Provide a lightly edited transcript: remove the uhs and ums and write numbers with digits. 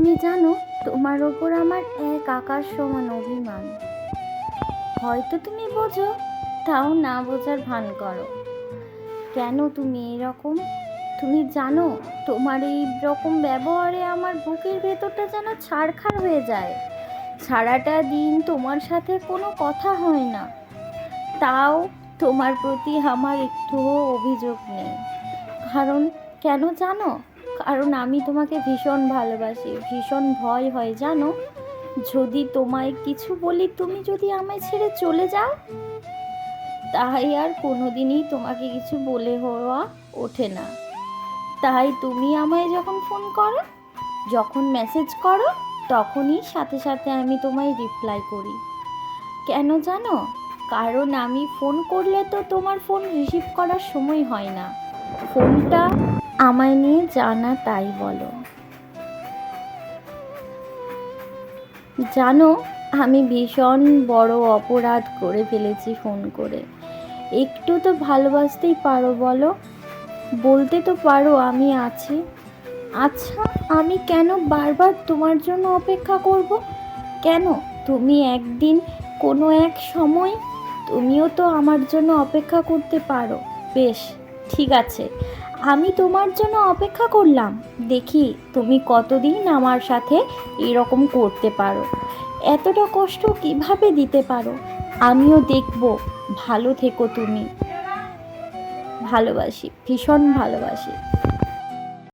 তুমি জানো, তোমার ওপর আমার এক আকাশ সমান অভিমান। হয়তো তুমি বোঝো, তাও না বোঝার ভান করো। কেন তুমি এরকম? তুমি জানো, তোমার এই রকম ব্যবহারে আমার বুকের ভেতরটা যেন ছারখার হয়ে যায়। সারাটা দিন তোমার সাথে কোনো কথা হয় না, তাও তোমার প্রতি আমার একটুও অভিযোগ নেই। কারণ কেন জানো? কারণ আমি তোমাকে ভীষণ ভালোবাসি, ভীষণ ভয় হয় জানো, যদি তোমায় কিছু বলি তুমি যদি আমায় ছেড়ে চলে যাও, তাই আর কোনোদিনই তোমাকে কিছু বলে হওয়া ওঠে না। তাই তুমি আমায় যখন ফোন করো, যখন মেসেজ করো, তখনই সাথে সাথে আমি তোমায় রিপ্লাই করি। কেন জানো? কারণ আমি ফোন করলে তো তোমার ফোন রিসিভ করার সময় হয় না। ফোনটা আমায় নিয়ে জানা, তাই বলো। জানো, আমি ভীষণ বড় অপরাধ করে ফেলেছি ফোন করে। একটু তো ভালোবাসতেই পারো বলো, বলতে তো পারো আমি আছি। আচ্ছা, আমি কেন বারবার তোমার জন্য অপেক্ষা করব? কেন? তুমি একদিন কোনো এক সময় তুমিও তো আমার জন্য অপেক্ষা করতে পারো। বেশ, ঠিক আছে, আমি তোমার জন্য অপেক্ষা করলাম, দেখি তুমি কতদিন আমার সাথে এরকম করতে পারো, এতটা কষ্ট কিভাবে দিতে পারো। আমিও দেখব। ভালো থেকো তুমি। ভালোবাসি, ভীষণ ভালোবাসি।